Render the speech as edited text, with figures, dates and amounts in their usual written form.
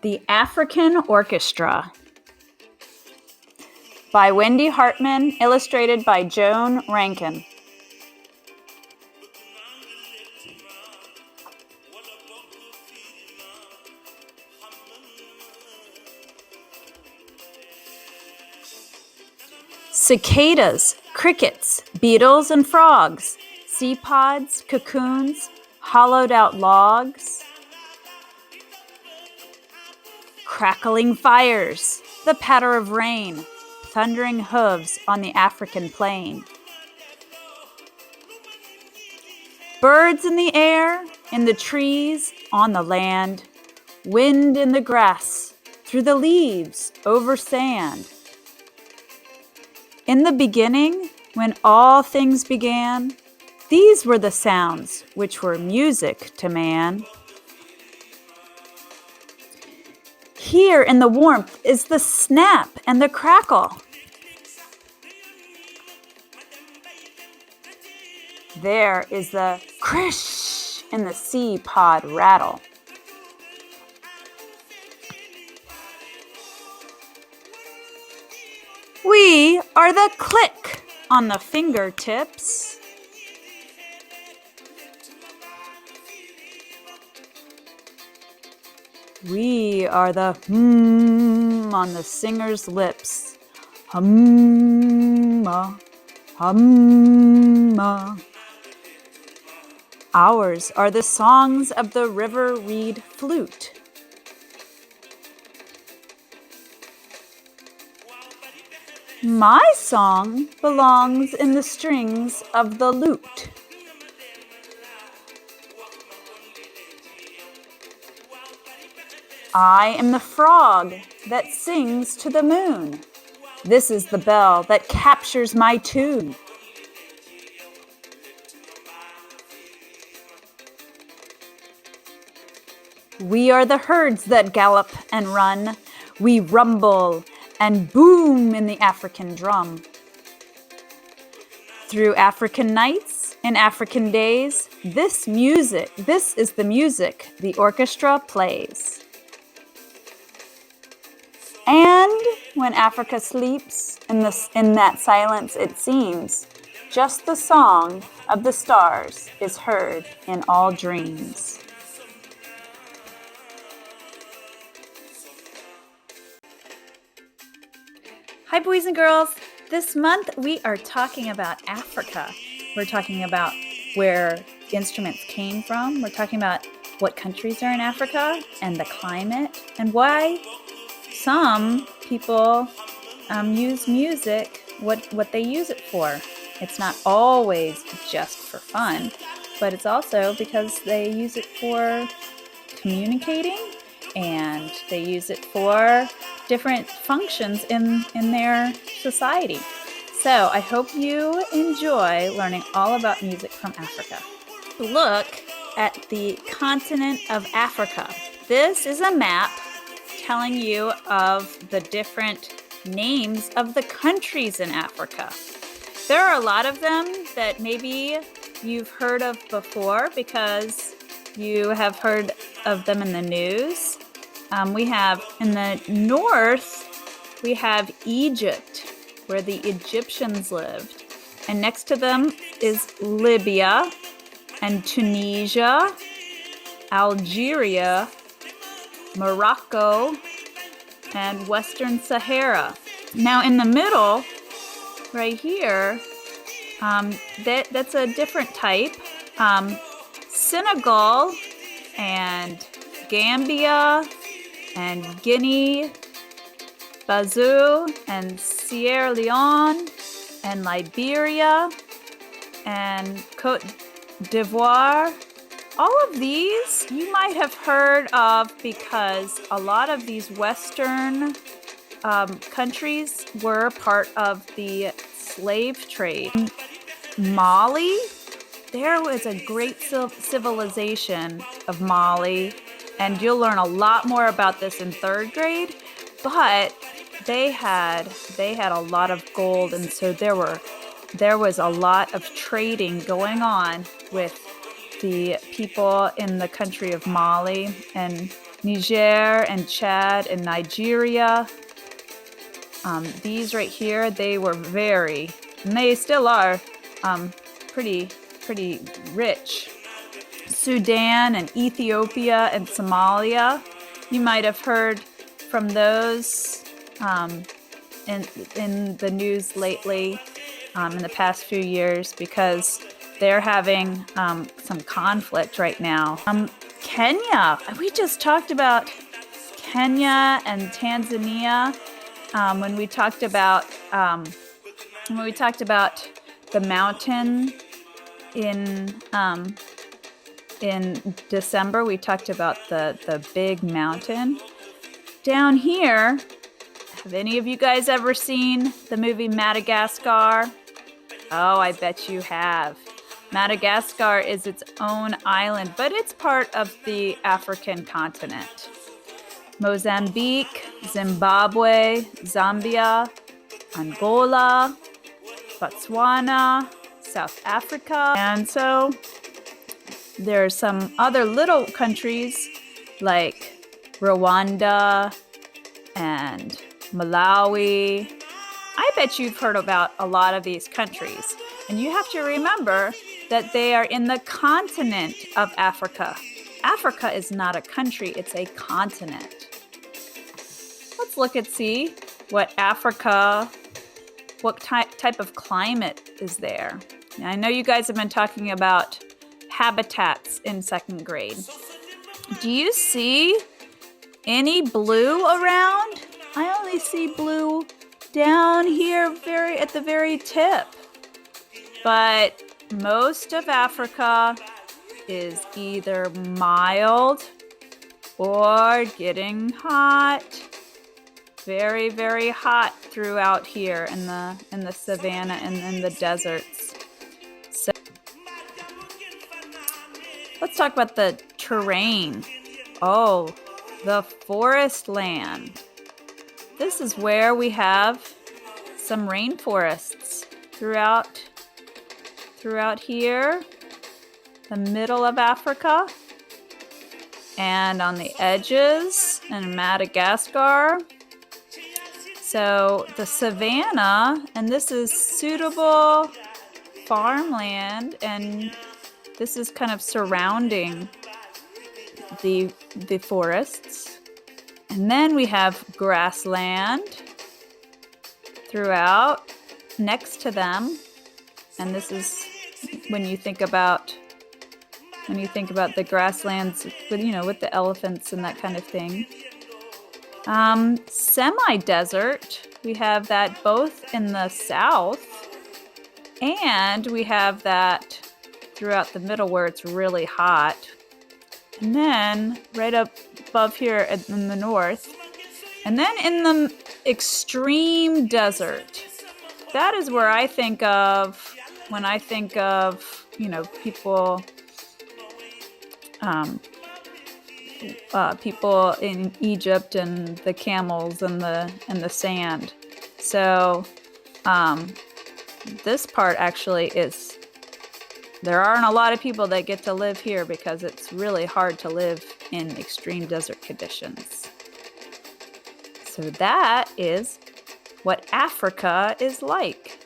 The African Orchestra by Wendy Hartman, illustrated by Joan Rankin. Cicadas, crickets, beetles and frogs, sea pods, cocoons, hollowed out logs, crackling fires, the patter of rain, thundering hooves on the African plain. Birds in the air, in the trees, on the land, wind in the grass, through the leaves, over sand. In the beginning, when all things began, these were the sounds which were music to man. Here in the warmth is the snap and the crackle. There is the crish in the sea pod rattle. We are the click on the fingertips. We are the on the singer's lips. Humma, humma. Ours are the songs of the river reed flute. My song belongs in the strings of the lute. I am the frog that sings to the moon. This is the bell that captures my tune. We are the herds that gallop and run. We rumble and boom in the African drum. Through African nights and African days, this is the music the orchestra plays. And when Africa sleeps, in that silence it seems, just the song of the stars is heard in all dreams. Hi, boys and girls. This month we are talking about Africa. We're talking about where instruments came from. We're talking about what countries are in Africa and the climate and why some people use music, what they use it for. It's not always just for fun, but it's also because they use it for communicating and they use it for different functions in their society. So I hope you enjoy learning all about music from Africa. Look at the continent of Africa. This is a map telling you of the different names of the countries in Africa. There are a lot of them that maybe you've heard of before because you have heard of them in the news. We have in the north, we have Egypt, where the Egyptians lived. And next to them is Libya and Tunisia, Algeria, Morocco, and Western Sahara. Now in the middle, right here, that's a different type. Senegal and Gambia and Guinea, Bazoo and Sierra Leone and Liberia and Cote d'Ivoire. All of these you might have heard of because a lot of these Western countries were part of the slave trade. Mali, there was a great civilization of Mali, and you'll learn a lot more about this in third grade, but they had a lot of gold, and so there was a lot of trading going on with the people in the country of Mali, and Niger and Chad and Nigeria. These right here, they were and they still are, pretty rich. Sudan and Ethiopia and Somalia. You might have heard from those in the news lately, in the past few years, because they're having some conflict right now. Kenya, we just talked about Kenya and Tanzania when we talked about the mountain in December. We talked about the big mountain. Down here, have any of you guys ever seen the movie Madagascar? Oh, I bet you have. Madagascar is its own island, but it's part of the African continent. Mozambique, Zimbabwe, Zambia, Angola, Botswana, South Africa. And so there are some other little countries like Rwanda and Malawi. I bet you've heard about a lot of these countries. And you have to remember that they are in the continent of Africa. Africa is not a country, it's a continent. Let's look and see what Africa, what type of climate is there. Now, I know you guys have been talking about habitats in 2nd grade. Do you see any blue around? I only see blue down here at the very tip. But most of Africa is either mild or getting hot. Very, very hot throughout here in the savanna and in the deserts. So let's talk about the terrain. Oh, the forest land. This is where we have some rainforests throughout here, the middle of Africa, and on the edges in Madagascar. So the savanna, and this is suitable farmland, and this is kind of surrounding the forests. And then we have grassland throughout next to them. And this is when you think about the grasslands with the elephants and that kind of thing. Semi-desert, we have that both in the south, and we have that throughout the middle where it's really hot. And then right up above here in the north. And then in the extreme desert, that is where I think of when I think of, people people in Egypt and the camels and the sand. So this part actually there aren't a lot of people that get to live here because it's really hard to live in extreme desert conditions. So that is what Africa is like.